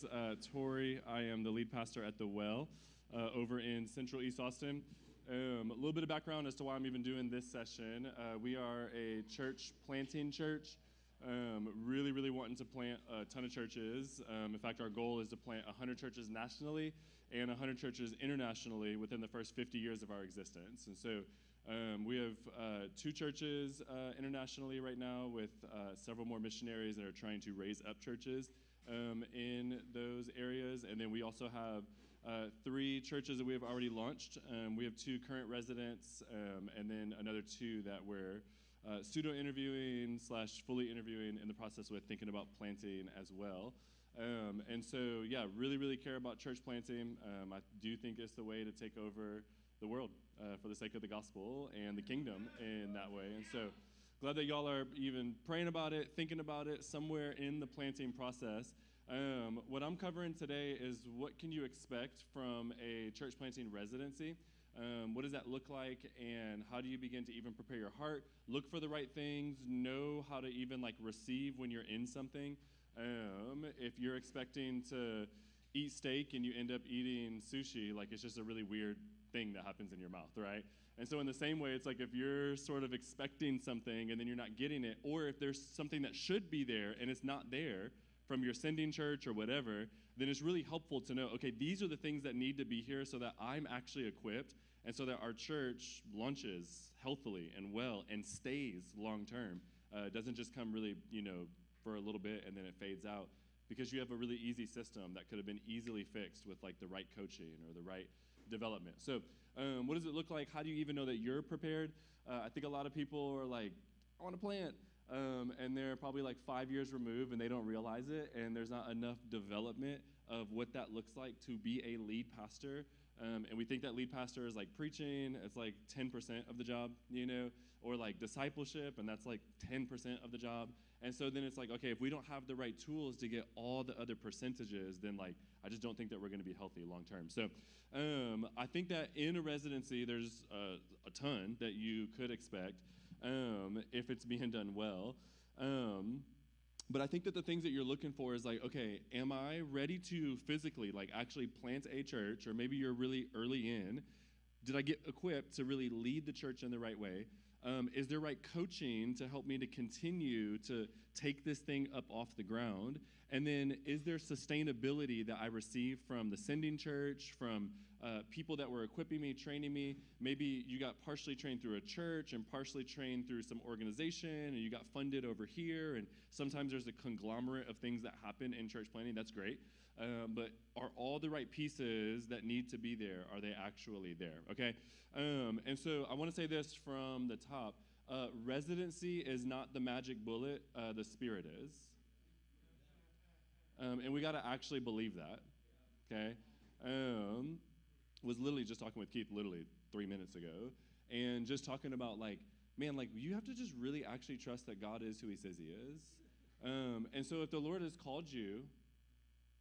is Tory. I am the lead pastor at The Well over in Central East Austin. A little bit of background as to why I'm even doing this session. We are a church planting church, really wanting to plant a ton of churches. In fact, our goal is to plant 100 churches nationally and 100 churches internationally within the first 50 years of our existence. And so we have 2 churches internationally right now with several more missionaries that are trying to raise up churches in those areas. And then we also have 3 churches that we have already launched. We have 2 current residents and then another 2 that we're pseudo-interviewing / fully interviewing in the process with, thinking about planting as well. And so, yeah, really care about church planting. I do think it's the way to take over the world for the sake of the gospel and the kingdom in that way. And so glad that y'all are even praying about it, thinking about it somewhere in the planting process. What I'm covering today is what can you expect from a church planting residency? What does that look like, and how do you begin to even prepare your heart, look for the right things, know how to even like receive when you're in something? If you're expecting to eat steak and you end up eating sushi, like it's just a really weird thing that happens in your mouth, right? And so in the same way, it's like if you're sort of expecting something and then you're not getting it, or if there's something that should be there and it's not there from your sending church or whatever, then it's really helpful to know, okay, these are the things that need to be here so that I'm actually equipped and so that our church launches healthily and well and stays long term. It doesn't just come really, for a little bit and then it fades out, because you have a really easy system that could have been easily fixed with like the right coaching or the right development. So what does it look like? How do you even know that you're prepared? I think a lot of people are like, I want to plant. And they're probably like 5 years removed and they don't realize it, and there's not enough development of what that looks like to be a lead pastor. And we think that lead pastor is like preaching, it's like 10% of the job, or like discipleship, and that's like 10% of the job. And so then it's like, okay, if we don't have the right tools to get all the other percentages, then like I just don't think that we're going to be healthy long term. So I think that in a residency, there's a ton that you could expect if it's being done well. But I think that the things that you're looking for is like, okay, am I ready to physically like actually plant a church? Or maybe you're really early in. Did I get equipped to really lead the church in the right way? Is there right coaching to help me to continue to take this thing up off the ground? And then is there sustainability that I receive from the sending church, from people that were equipping me, training me? Maybe you got partially trained through a church and partially trained through some organization, and you got funded over here, and sometimes there's a conglomerate of things that happen in church planting. That's great. But are all the right pieces that need to be there, are they actually there? Okay? And so I want to say this from the top. Residency is not the magic bullet. The Spirit is. And we got to actually believe that. Okay? Was literally just talking with Keith literally 3 minutes ago, and just talking about like, man, like you have to just really actually trust that God is who he says he is. And so if the Lord has called you,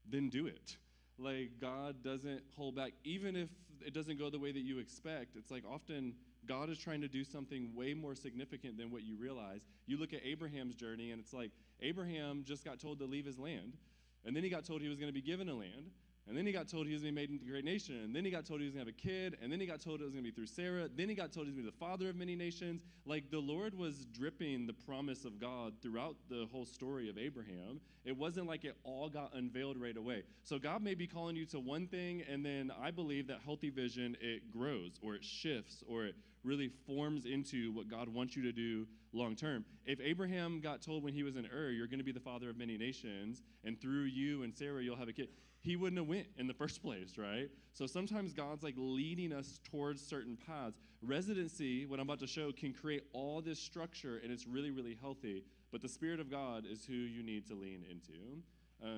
then do it. Like God doesn't hold back, even if it doesn't go the way that you expect. It's like often God is trying to do something way more significant than what you realize. You look at Abraham's journey, and it's like Abraham just got told to leave his land, and then he got told he was going to be given a land, and then he got told he was going to be made into a great nation, and then he got told he was going to have a kid, and then he got told it was going to be through Sarah, then he got told he was going to be the father of many nations. Like the Lord was dripping the promise of God throughout the whole story of Abraham. It wasn't like it all got unveiled right away. So God may be calling you to one thing, and then I believe that healthy vision, it grows, or it shifts, or it really forms into what God wants you to do long term. If Abraham got told when he was in Ur, you're going to be the father of many nations, and through you and Sarah you'll have a kid, he wouldn't have went in the first place, right? So sometimes God's like leading us towards certain paths. Residency, what I'm about to show, can create all this structure, and it's really healthy, but the Spirit of God is who you need to lean into.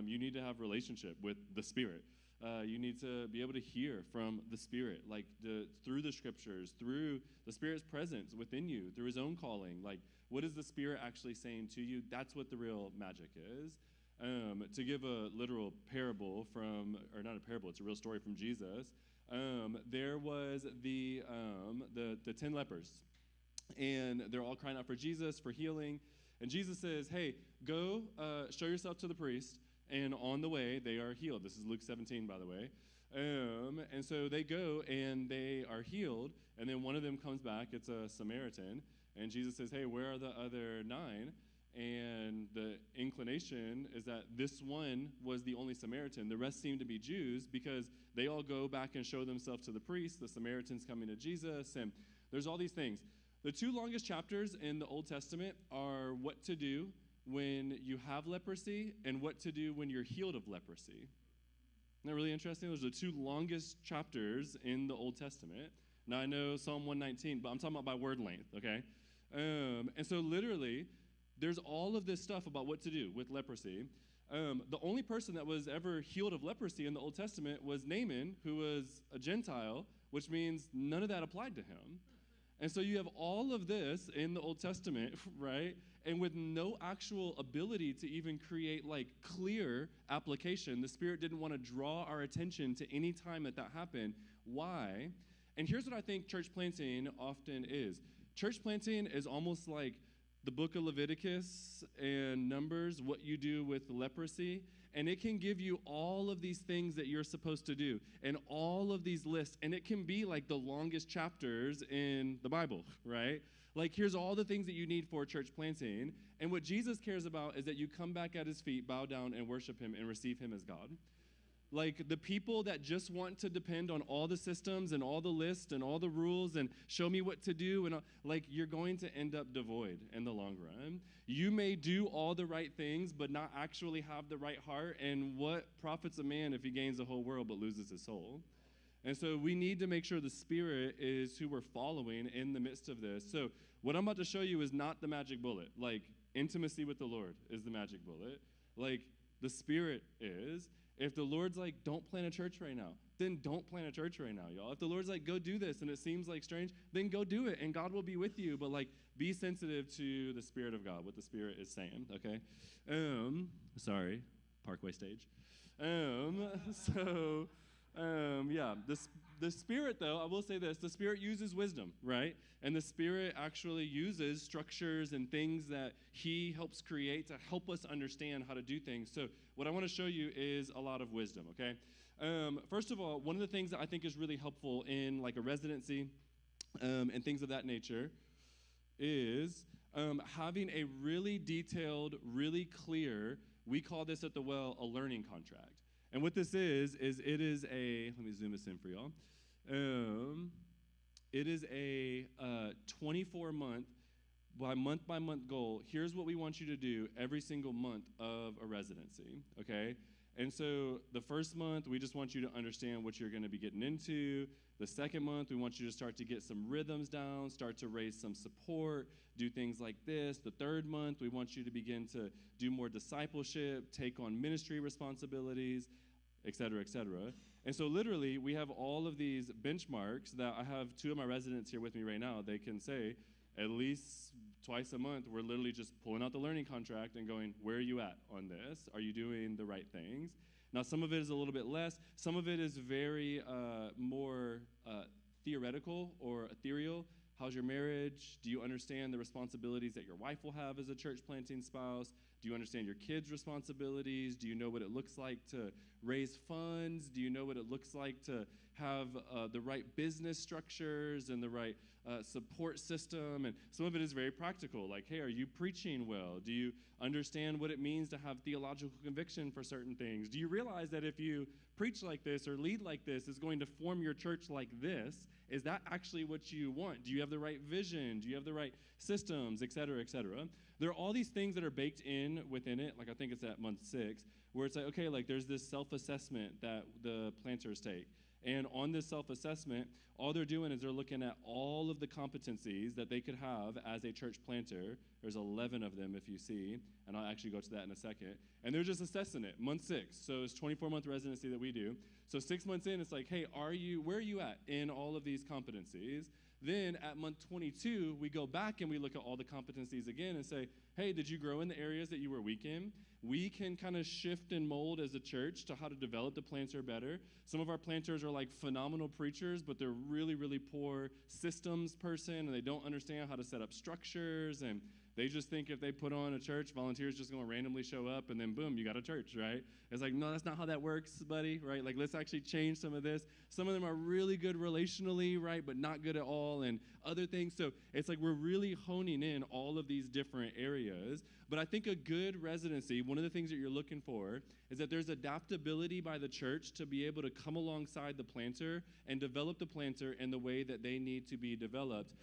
You need to have relationship with the Spirit. You need to be able to hear from the Spirit, like through the Scriptures, through the Spirit's presence within you, through his own calling. Like, what is the Spirit actually saying to you? That's what the real magic is. To give a literal parable or not a parable, it's a real story from Jesus. There was the 10 lepers, and they're all crying out for Jesus, for healing. And Jesus says, hey, go show yourself to the priest, and on the way, they are healed. This is Luke 17, by the way. And so they go, and they are healed, and then one of them comes back. It's a Samaritan, and Jesus says, hey, where are the other 9? And the inclination is that this one was the only Samaritan. The rest seem to be Jews because they all go back and show themselves to the priest. The Samaritans coming to Jesus, and there's all these things. The 2 longest chapters in the Old Testament are what to do when you have leprosy and what to do when you're healed of leprosy. Isn't that really interesting? Those are the 2 longest chapters in the Old Testament. Now, I know Psalm 119, but I'm talking about by word length, okay? And so literally, there's all of this stuff about what to do with leprosy. The only person that was ever healed of leprosy in the Old Testament was Naaman, who was a Gentile, which means none of that applied to him. And so you have all of this in the Old Testament, right? And with no actual ability to even create like clear application, the Spirit didn't want to draw our attention to any time that happened. Why? And here's what I think church planting often is. Church planting is almost like the book of Leviticus and Numbers, what you do with leprosy, and it can give you all of these things that you're supposed to do and all of these lists, and it can be like the longest chapters in the Bible, right? Like, here's all the things that you need for church planting, and what Jesus cares about is that you come back at his feet, bow down, and worship him and receive him as God. Like, the people that just want to depend on all the systems and all the lists and all the rules and show me what to do, and like, you're going to end up devoid in the long run. You may do all the right things, but not actually have the right heart, and what profits a man if he gains the whole world but loses his soul? And so we need to make sure the Spirit is who we're following in the midst of this. So what I'm about to show you is not the magic bullet. Like, intimacy with the Lord is the magic bullet. Like, the Spirit is. If the Lord's like, don't plant a church right now, then don't plant a church right now, y'all. If the Lord's like, go do this, and it seems like strange, then go do it, and God will be with you. But like, be sensitive to the Spirit of God, what the Spirit is saying, okay? Sorry, Parkway stage. Yeah, the Spirit, though, I will say this, the Spirit uses wisdom, right? And the Spirit actually uses structures and things that he helps create to help us understand how to do things. So what I want to show you is a lot of wisdom, okay? First of all, one of the things that I think is really helpful in like a residency and things of that nature is having a really detailed, really clear, we call this at the well a learning contract. And what this is it is a, let me zoom this in for y'all. It is a 24-month, by month goal. Here's what we want you to do every single month of a residency, okay? And so the first month, we just want you to understand what you're going to be getting into. The second month, we want you to start to get some rhythms down, start to raise some support, do things like this. The third month, we want you to begin to do more discipleship, take on ministry responsibilities, et cetera, et cetera. And so literally, we have all of these benchmarks that I have 2 of my residents here with me right now. They can say at least twice a month, we're literally just pulling out the learning contract and going, where are you at on this? Are you doing the right things? Now, some of it is a little bit less. Some of it is very more theoretical or ethereal. How's your marriage? Do you understand the responsibilities that your wife will have as a church planting spouse? Do you understand your kids' responsibilities? Do you know what it looks like to raise funds? Do you know what it looks like to have the right business structures and the right support system? And some of it is very practical, like, hey, are you preaching well? Do you understand what it means to have theological conviction for certain things? Do you realize that if you preach like this or lead like this is going to form your church like this? Is that actually what you want? Do you have the right vision? Do you have the right systems, et cetera, et cetera? There are all these things that are baked in within it, like I think it's at month 6, where it's like, okay, like there's this self-assessment that the planters take. And on this self-assessment, all they're doing is they're looking at all of the competencies that they could have as a church planter. There's 11 of them if you see, and I'll actually go to that in a second. And they're just assessing it, month 6. So it's 24-month residency that we do. So 6 months in, it's like, hey, where are you at in all of these competencies? Then at month 22, we go back and we look at all the competencies again and say, hey, did you grow in the areas that you were weak in? We can kind of shift and mold as a church to how to develop the planter better. Some of our planters are like phenomenal preachers, but they're really, really poor systems person, and they don't understand how to set up structures and They just think if they put on a church, volunteers just going to randomly show up, and then boom, you got a church, right? It's like, no, that's not how that works, buddy, right? Like, let's actually change some of this. Some of them are really good relationally, right, but not good at all, and other things. So it's like we're really honing in all of these different areas. But I think a good residency, one of the things that you're looking for is that there's adaptability by the church to be able to come alongside the planter and develop the planter in the way that they need to be developed.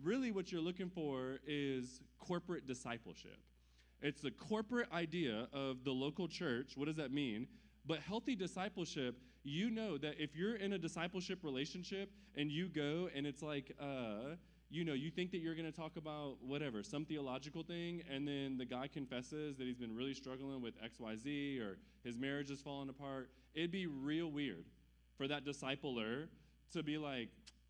Really what you're looking for is corporate discipleship. It's the corporate idea of the local church. What does that mean? But healthy discipleship, you know that if you're in a discipleship relationship and you go and it's like, you think that you're going to talk about whatever, some theological thing, and then the guy confesses that he's been really struggling with XYZ or his marriage is falling apart, it'd be real weird for that discipler to be like,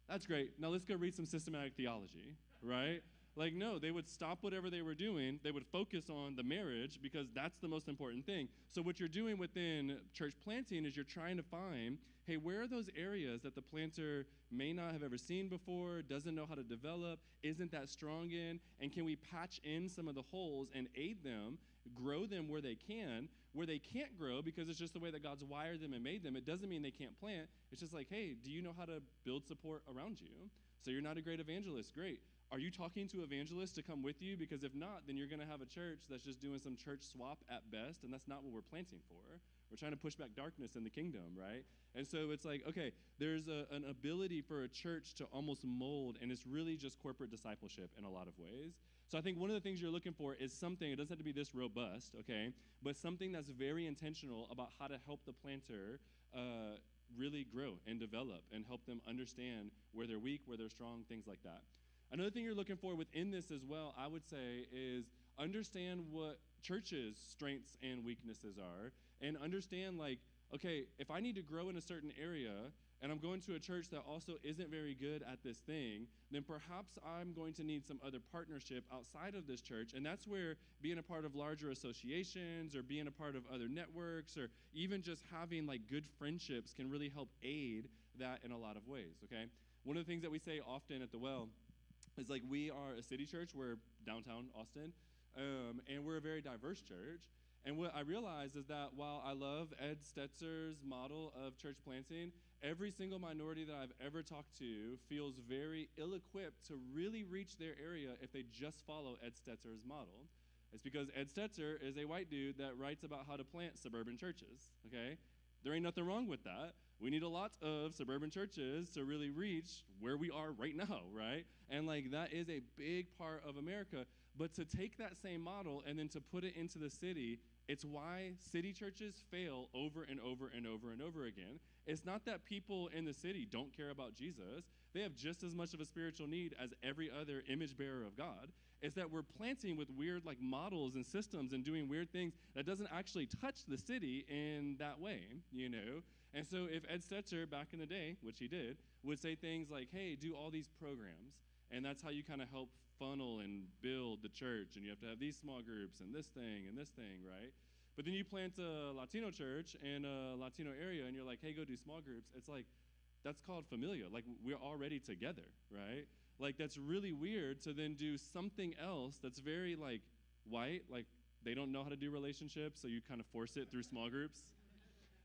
that's great, now let's go read some systematic theology, right? Like, no, they would stop whatever they were doing. They would focus on the marriage because that's the most important thing. So what you're doing within church planting is you're trying to find, hey, where are those areas that the planter may not have ever seen before, doesn't know how to develop, isn't that strong in, and can we patch in some of the holes and aid them, grow them where they can. Where they can't grow because it's just the way that God's wired them and made them, it doesn't mean they can't plant. It's just like, hey, do you know how to build support around you? So you're not a great evangelist. Great. Are you talking to evangelists to come with you? Because if not, then you're going to have a church that's just doing some church swap at best, and that's not what we're planting for. We're trying to push back darkness in the kingdom, right? And so it's like, okay, there's an ability for a church to almost mold, and it's really just corporate discipleship in a lot of ways. So I think one of the things you're looking for is something, it doesn't have to be this robust, okay, but something that's very intentional about how to help the planter really grow and develop and help them understand where they're weak, where they're strong, things like that. Another thing you're looking for within this as well, I would say, is understand what churches' strengths and weaknesses are, and understand, like, okay, if I need to grow in a certain area, and I'm going to a church that also isn't very good at this thing, then perhaps I'm going to need some other partnership outside of this church, and that's where being a part of larger associations or being a part of other networks or even just having, like, good friendships can really help aid that in a lot of ways, okay? One of the things that we say often at the Well is, like, we are a city church. We're downtown Austin, and we're a very diverse church. And what I realize is that while I love Ed Stetzer's model of church planting, every single minority that I've ever talked to feels very ill-equipped to really reach their area if they just follow Ed Stetzer's model. It's because Ed Stetzer is a white dude that writes about how to plant suburban churches, okay? There ain't nothing wrong with that. We need a lot of suburban churches to really reach where we are right now, right? And, like, that is a big part of America. But to take that same model and then to put it into the city, it's why city churches fail over and over and over and over again. It's not that people in the city don't care about Jesus. They have just as much of a spiritual need as every other image bearer of God. It's that we're planting with weird, like, models and systems and doing weird things that doesn't actually touch the city in that way, you know? And so if Ed Stetzer, back in the day, which he did, would say things like, hey, do all these programs, and that's how you kind of help funnel and build the church, and you have to have these small groups and this thing, right? But then you plant a Latino church in a Latino area, and you're like, hey, go do small groups. It's like, that's called familia. Like, we're already together, right? Like, that's really weird to then do something else that's very, like, white. Like, they don't know how to do relationships, so you kind of force it through small groups.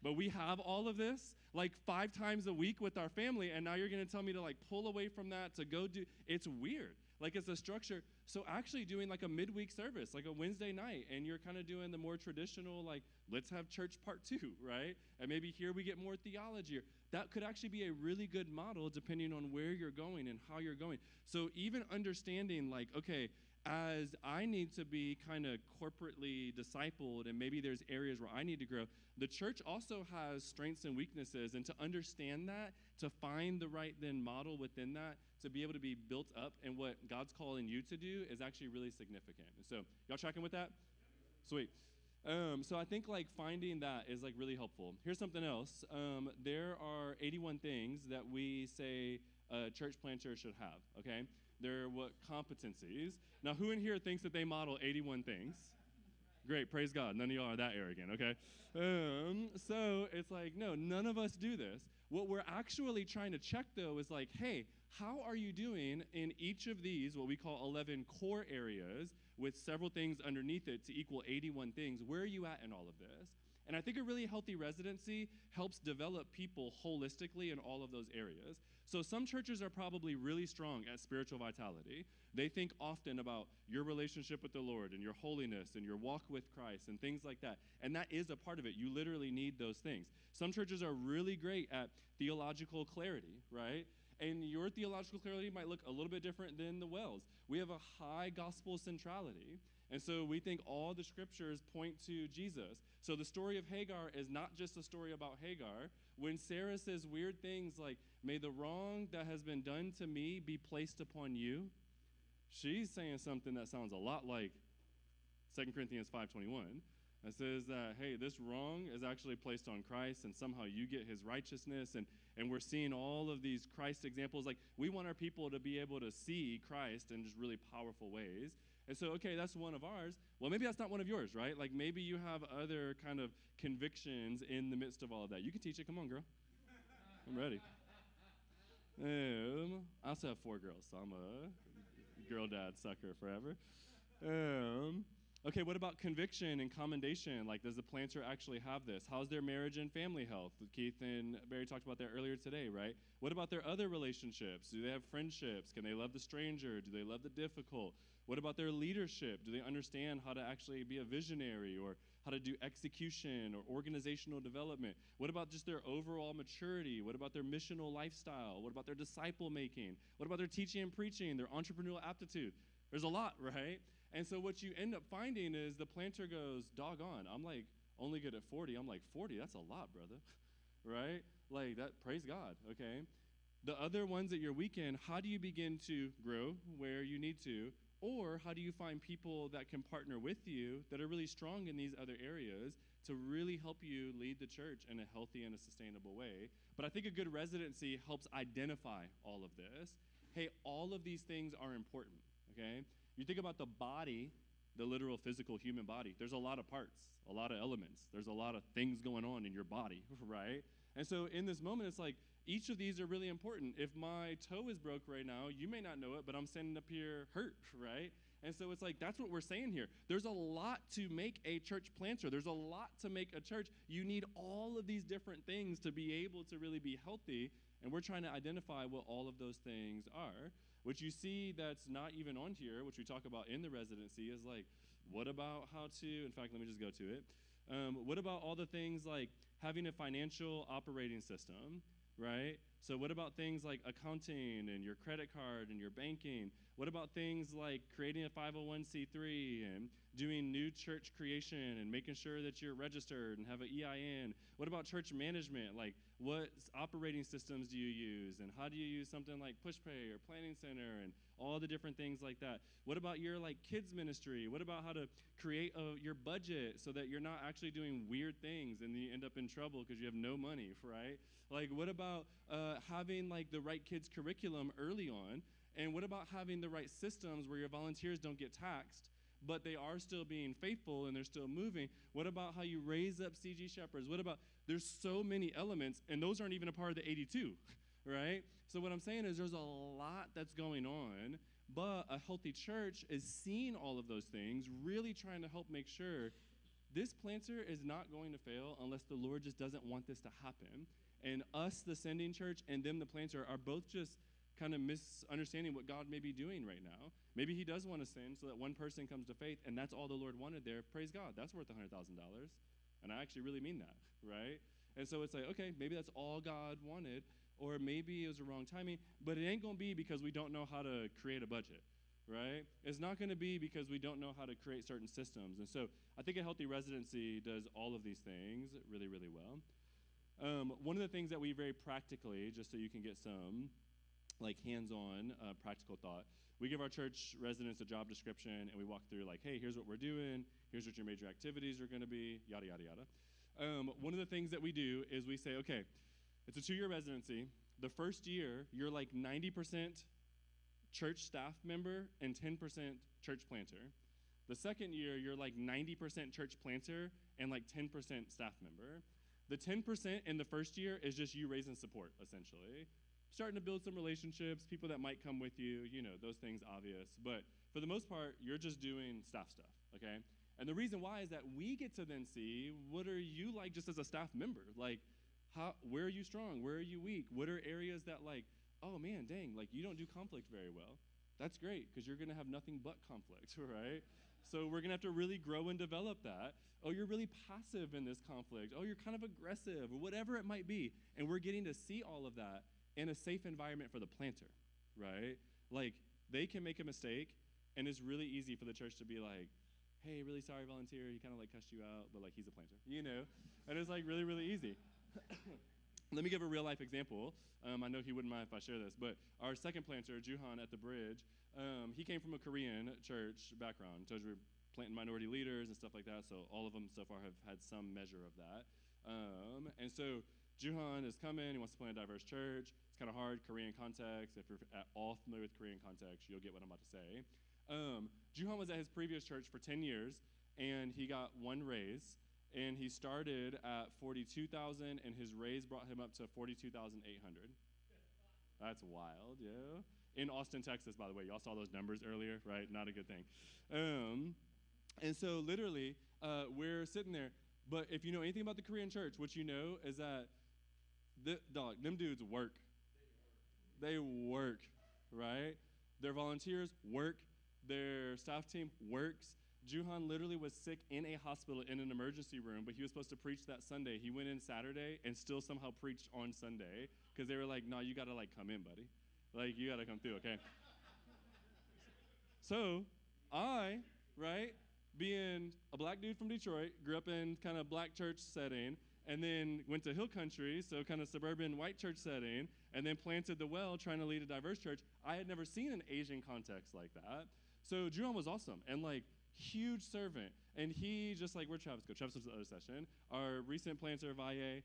But we have all of this, like, 5 times a week with our family, and now you're going to tell me to, like, pull away from that to go do, it's weird. Like, it's a structure. So actually doing, like, a midweek service, like a Wednesday night, and you're kind of doing the more traditional, like, let's have church part 2, right? And maybe here we get more theology. That could actually be a really good model depending on where you're going and how you're going. So even understanding, like, okay, as I need to be kind of corporately discipled, and maybe there's areas where I need to grow, the church also has strengths and weaknesses, and to understand that, to find the right then model within that, to be able to be built up in what God's calling you to do is actually really significant. And so, y'all tracking with that? Sweet. So I think, like, finding that is, like, really helpful. Here's something else. There are 81 things that we say a church planter should have, okay? They're what competencies. Now, who in here thinks that they model 81 things? Great, praise God. None of y'all are that arrogant, okay? So it's like, no, none of us do this. What we're actually trying to check, though, is like, hey, how are you doing in each of these, what we call 11 core areas, with several things underneath it to equal 81 things. Where are you at in all of this? And I think a really healthy residency helps develop people holistically in all of those areas. So some churches are probably really strong at spiritual vitality. They think often about your relationship with the Lord and your holiness and your walk with Christ and things like that. And that is a part of it. You literally need those things. Some churches are really great at theological clarity, right? And your theological clarity might look a little bit different than the Wells. We have a high gospel centrality. And so we think all the scriptures point to Jesus. So the story of Hagar is not just a story about Hagar. When Sarah says weird things like, may the wrong that has been done to me be placed upon you, she's saying something that sounds a lot like 2 Corinthians 5:21. It says that, hey, this wrong is actually placed on Christ, and somehow you get his righteousness. And we're seeing all of these Christ examples. Like, we want our people to be able to see Christ in just really powerful ways. And so, okay, that's one of ours. Well, maybe that's not one of yours, right? Like, maybe you have other kind of convictions in the midst of all of that. You can teach it. Come on, girl. I'm ready. I also have 4 girls, so I'm a girl dad sucker forever. Okay, what about conviction and commendation? Like, does the planter actually have this? How's their marriage and family health? Keith and Barry talked about that earlier today, right? What about their other relationships? Do they have friendships? Can they love the stranger? Do they love the difficult? What about their leadership? Do they understand how to actually be a visionary or how to do execution or organizational development? What about just their overall maturity? What about their missional lifestyle? What about their disciple making? What about their teaching and preaching, their entrepreneurial aptitude? There's a lot, right? And so what you end up finding is the planter goes, doggone, I'm like only good at 40. I'm like, 40, that's a lot, brother, right? Like that, praise God, okay? The other ones that you're weak in, how do you begin to grow where you need to? Or how do you find people that can partner with you that are really strong in these other areas to really help you lead the church in a healthy and a sustainable way? But I think a good residency helps identify all of this. Hey, all of these things are important, okay? You think about the body, the literal physical human body. There's a lot of parts, a lot of elements. There's a lot of things going on in your body, right? And so in this moment, it's like each of these are really important. If my toe is broke right now, you may not know it, but I'm standing up here hurt, right? And so it's like that's what we're saying here. There's a lot to make a church planter. There's a lot to make a church. You need all of these different things to be able to really be healthy, and we're trying to identify what all of those things are. What you see that's not even on here, which we talk about in the residency, is like, what about how to, in fact, let me just go to it. What about all the things like having a financial operating system, right? So what about things like accounting and your credit card and your banking? What about things like creating a 501c3 and doing new church creation and making sure that you're registered and have an EIN? What about church management? Like, what operating systems do you use? And how do you use something like PushPay or Planning Center and all the different things like that? What about your like kids ministry? What about how to create your budget so that you're not actually doing weird things and you end up in trouble because you have no money, right? Like, what about having like the right kids curriculum early on? And what about having the right systems where your volunteers don't get taxed, but they are still being faithful and they're still moving? What about how you raise up CG shepherds? What about, there's so many elements, and those aren't even a part of the 82, right? So what I'm saying is there's a lot that's going on, but a healthy church is seeing all of those things, really trying to help make sure this planter is not going to fail unless the Lord just doesn't want this to happen. And us, the sending church, and them, the planter, are both just kind of misunderstanding what God may be doing right now. Maybe he does want to send so that one person comes to faith, and that's all the Lord wanted there. Praise God. That's worth $100,000. And I actually really mean that, right? And so it's like, okay, maybe that's all God wanted, or maybe it was the wrong timing, but it ain't going to be because we don't know how to create a budget, right? It's not going to be because we don't know how to create certain systems. And so I think a healthy residency does all of these things really, really well. One of the things that we very practically, just so you can get some like hands-on practical thought, we give our church residents a job description and we walk through like, hey, here's what we're doing, here's what your major activities are going to be, yada, yada, yada. One of the things that we do is we say, okay, it's a 2-year residency. The first year, you're like 90% church staff member and 10% church planter. The second year, you're like 90% church planter and like 10% staff member. The 10% in the first year is just you raising support, essentially. starting to build some relationships, people that might come with you, those things obvious. But for the most part, you're just doing staff stuff, okay? And the reason why is that we get to then see, what are you like just as a staff member? Like, where are you strong? Where are you weak? What are areas that like, oh man, dang, like you don't do conflict very well. That's great, because you're gonna have nothing but conflict, right? So we're gonna have to really grow and develop that. Oh, you're really passive in this conflict. Oh, you're kind of aggressive, or whatever it might be. And we're getting to see all of that in a safe environment for the planter, right? Like, they can make a mistake, and it's really easy for the church to be like, hey, really sorry, volunteer, he kind of like cussed you out, but like he's a planter, And it's like really, really easy. Let me give a real life example. I know he wouldn't mind if I share this, but our second planter, Juhan at the Bridge, he came from a Korean church background. Told you we're planting minority leaders and stuff like that, so all of them so far have had some measure of that. And so Juhan is coming, he wants to plant a diverse church. It's kind of hard, Korean context. If you're at all familiar with Korean context, you'll get what I'm about to say. Juhan was at his previous church for 10 years, and he got one raise. And he started at 42,000, and his raise brought him up to 42,800. That's wild, yeah. In Austin, Texas, by the way. Y'all saw those numbers earlier, right? Not a good thing. And so literally, we're sitting there. But if you know anything about the Korean church, what you know is that, them dudes work. They work, right? Their volunteers work. Their staff team works. Juhan literally was sick in a hospital in an emergency room, but he was supposed to preach that Sunday. He went in Saturday and still somehow preached on Sunday, because they were like, no, you got to like come in, buddy. Like, you got to come through, okay? So I, right, being a black dude from Detroit, grew up in kind of black church setting, and then went to Hill Country, so kind of suburban white church setting, and then planted the Well trying to lead a diverse church. I had never seen an Asian context like that. So Juhan was awesome, and like, huge servant. And he, just like, where'd Travis go? Travis was the other session. Our recent planter, Valle,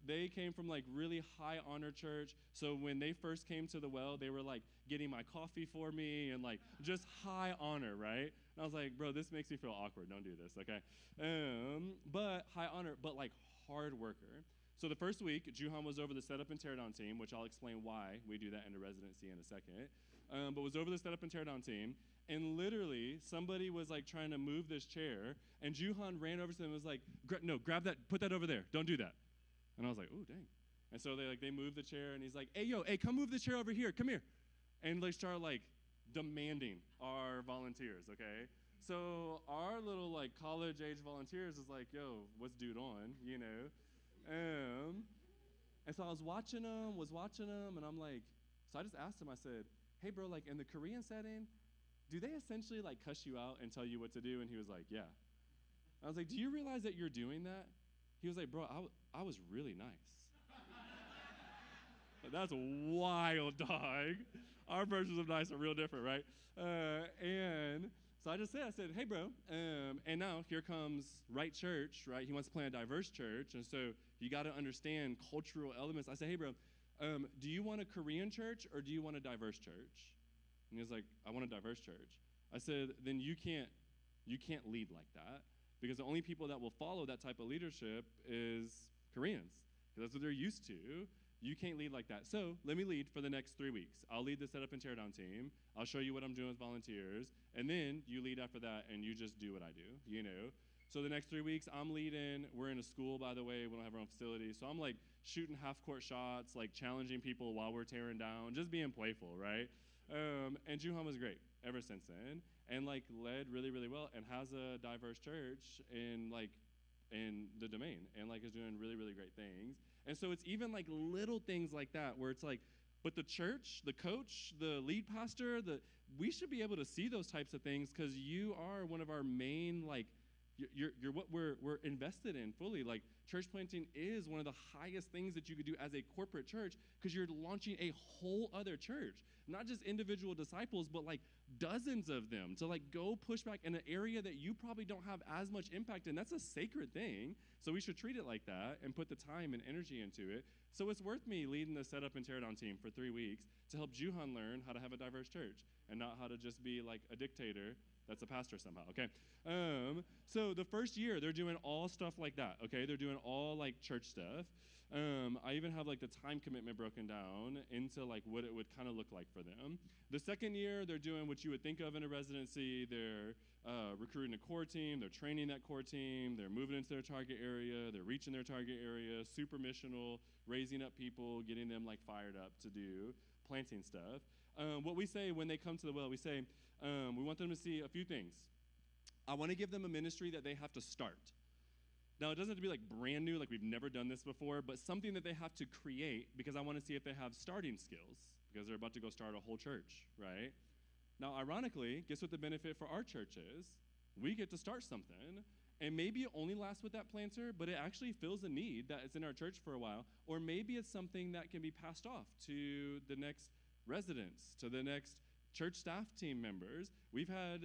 they came from like really high honor church. So when they first came to the Well, they were like getting my coffee for me and like just high honor, right? And I was like, bro, this makes me feel awkward. Don't do this, okay? But high honor, but like hard worker. So the first week, Juhan was over the setup and teardown team, which I'll explain why we do that in a residency in a second. But was over the setup and teardown team. And literally, somebody was like trying to move this chair, and Juhan ran over to them and was like, no, grab that, put that over there, don't do that. And I was like, oh, dang. And so they moved the chair, and he's like, hey, come move the chair over here, come here. And they started like demanding our volunteers, okay? So our little like college-age volunteers is like, yo, what's dude on, And so I was watching them, and I'm like, so I just asked him, I said, hey, bro, like in the Korean setting, do they essentially like cuss you out and tell you what to do? And he was like, yeah. I was like, do you realize that you're doing that? He was like, bro, I was really nice. That's wild, dog. Our versions of nice are real different, right? And so I said, hey, bro, and now here comes Right Church, right? He wants to plant a diverse church, and so you got to understand cultural elements. I said, hey, bro, do you want a Korean church or do you want a diverse church? And he was like, I want a diverse church. I said, then you can't lead like that, because the only people that will follow that type of leadership is Koreans, because that's what they're used to. You can't lead like that. So let me lead for the next 3 weeks. I'll lead the setup and teardown team. I'll show you what I'm doing with volunteers. And then you lead after that, and you just do what I do, So the next 3 weeks, I'm leading. We're in a school, by the way. We don't have our own facility. So I'm like shooting half-court shots, like challenging people while we're tearing down, just being playful, right? And Juhan was great ever since then, and like led really, really well, and has a diverse church in the domain, and like is doing really, really great things. And so it's even like little things like that where it's like, but the church, the coach, the lead pastor, we should be able to see those types of things, because you are one of our main like. You're what we're invested in fully. Like, church planting is one of the highest things that you could do as a corporate church, because you're launching a whole other church, not just individual disciples, but like dozens of them to like go push back in an area that you probably don't have as much impact in. That's a sacred thing. So we should treat it like that and put the time and energy into it. So it's worth me leading the setup and teardown team for 3 weeks to help Juhan learn how to have a diverse church and not how to just be like a dictator That's a pastor somehow, okay? So the first year, they're doing all stuff like that, okay? They're doing all like church stuff. I even have like the time commitment broken down into like what it would kind of look like for them. The second year, they're doing what you would think of in a residency. They're recruiting a core team. They're training that core team. They're moving into their target area. They're reaching their target area, super missional, raising up people, getting them like fired up to do planting stuff. What we say when they come to the well, we say we want them to see a few things. I want to give them a ministry that they have to start. Now, it doesn't have to be like brand new, like we've never done this before, but something that they have to create because I want to see if they have starting skills because they're about to go start a whole church, right? Now, ironically, guess what the benefit for our church is? We get to start something, and maybe it only lasts with that planter, but it actually fills a need that is in our church for a while, or maybe it's something that can be passed off to the next residents, to the next church staff team members. We've had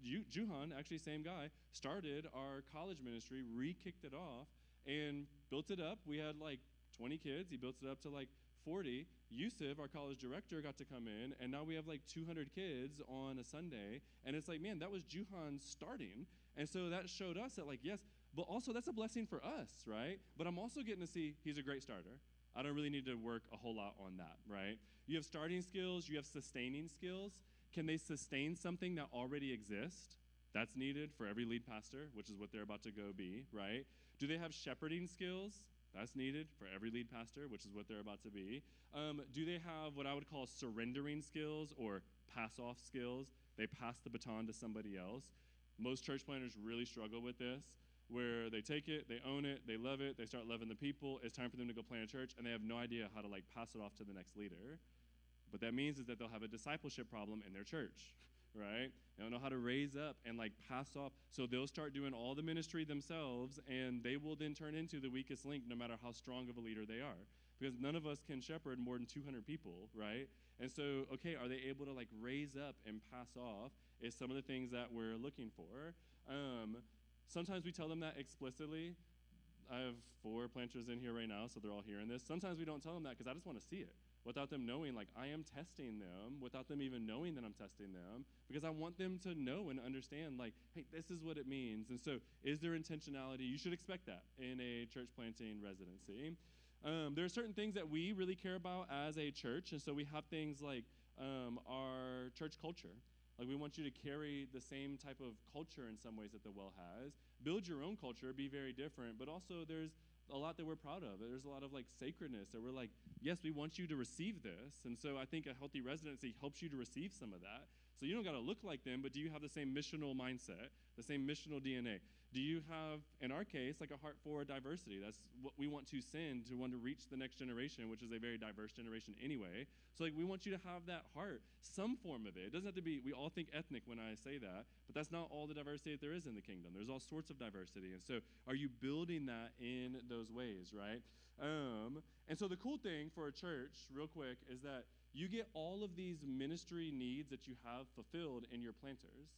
Juhan, actually same guy, started our college ministry, re-kicked it off, and built it up. We had like 20 kids. He built it up to like 40. Yusuf, our college director, got to come in, and now we have like 200 kids on a Sunday. And it's like, man, that was Juhan starting. And so that showed us that, like, yes, but also that's a blessing for us, right? But I'm also getting to see he's a great starter. I don't really need to work a whole lot on that, right? You have starting skills, you have sustaining skills. Can they sustain something that already exists? That's needed for every lead pastor, which is what they're about to go be, right? Do they have shepherding skills? That's needed for every lead pastor, which is what they're about to be. Do they have what I would call surrendering skills or pass-off skills? They pass the baton to somebody else. Most church planners really struggle with this, where they take it, they own it, they love it, they start loving the people. It's time for them to go plant a church, and they have no idea how to like pass it off to the next leader. What that means is that they'll have a discipleship problem in their church, right? They don't know how to raise up and like pass off. So they'll start doing all the ministry themselves, and they will then turn into the weakest link no matter how strong of a leader they are. Because none of us can shepherd more than 200 people, right? And so, okay, are they able to like raise up and pass off is some of the things that we're looking for. Sometimes we tell them that explicitly. I have 4 planters in here right now, so they're all hearing this. Sometimes we don't tell them that because I just want to see it without them knowing, like, I am testing them, without them even knowing that I'm testing them, because I want them to know and understand, like, hey, this is what it means. And so is there intentionality? You should expect that in a church planting residency. There are certain things that we really care about as a church, and so we have things like our church culture. Like, we want you to carry the same type of culture in some ways that the well has. Build your own culture, be very different, but also there's a lot that we're proud of. There's a lot of like sacredness that we're like, yes, we want you to receive this. And so I think a healthy residency helps you to receive some of that. So you don't got to look like them, but do you have the same missional mindset, the same missional DNA? Do you have, in our case, like a heart for diversity? That's what we want to send to want to reach the next generation, which is a very diverse generation anyway. So like we want you to have that heart, some form of it. It doesn't have to be, we all think ethnic when I say that, but that's not all the diversity that there is in the kingdom. There's all sorts of diversity. And so are you building that in those ways, right? And so the cool thing for a church, real quick, is that you get all of these ministry needs that you have fulfilled in your planters.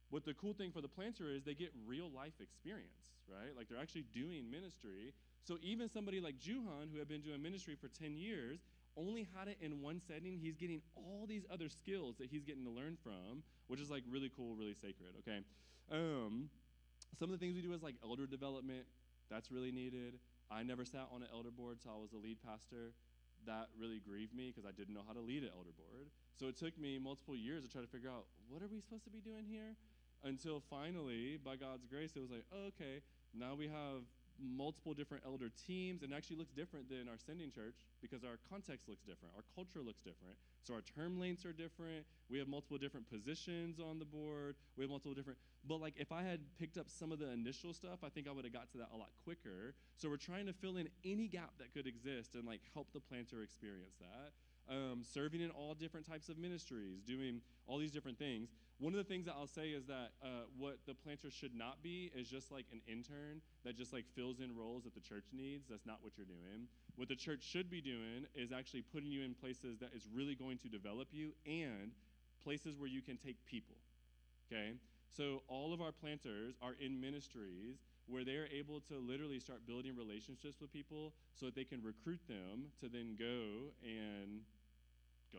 What the cool thing for the planter is they get real life experience, right? Like they're actually doing ministry. So even somebody like Juhan, who had been doing ministry for 10 years, only had it in one setting. He's getting all these other skills that he's getting to learn from, which is like really cool, really sacred, okay? Some of the things we do is like elder development. That's really needed. I never sat on an elder board till I was the lead pastor. That really grieved me because I didn't know how to lead an elder board. So it took me multiple years to try to figure out, what are we supposed to be doing here? Until finally, by God's grace, it was like, oh, okay, now we have multiple different elder teams, and it actually looks different than our sending church because our context looks different, our culture looks different. So our term lengths are different. We have multiple different positions on the board. We have multiple different, but like if I had picked up some of the initial stuff, I think I would have got to that a lot quicker. So we're trying to fill in any gap that could exist and like help the planter experience that. Serving in all different types of ministries, doing all these different things. One of the things that I'll say is that what the planter should not be is just like an intern that just like fills in roles that the church needs. That's not what you're doing. What the church should be doing is actually putting you in places that is really going to develop you and places where you can take people, okay? So all of our planters are in ministries where they're able to literally start building relationships with people so that they can recruit them to then go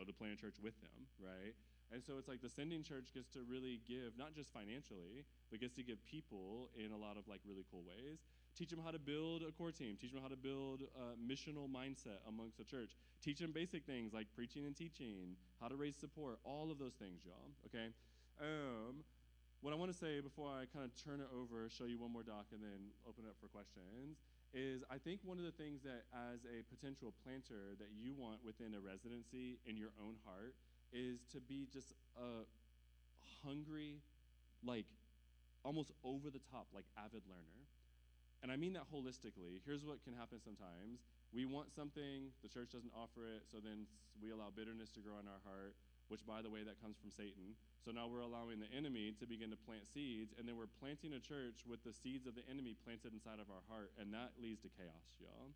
to plant a church with them, right? And so it's like the sending church gets to really give, not just financially, but gets to give people in a lot of like really cool ways. Teach them how to build a core team. Teach them how to build a missional mindset amongst the church. Teach them basic things like preaching and teaching, how to raise support, all of those things, y'all, okay? What I want to say before I kind of turn it over, show you one more doc, and then open it up for questions, is I think one of the things that as a potential planter that you want within a residency in your own heart is to be just a hungry, like almost over the top, like avid learner. And I mean that holistically. Here's what can happen sometimes. We want something, the church doesn't offer it, so then we allow bitterness to grow in our heart, which, by the way, that comes from Satan. So now we're allowing the enemy to begin to plant seeds, and then we're planting a church with the seeds of the enemy planted inside of our heart, and that leads to chaos, y'all.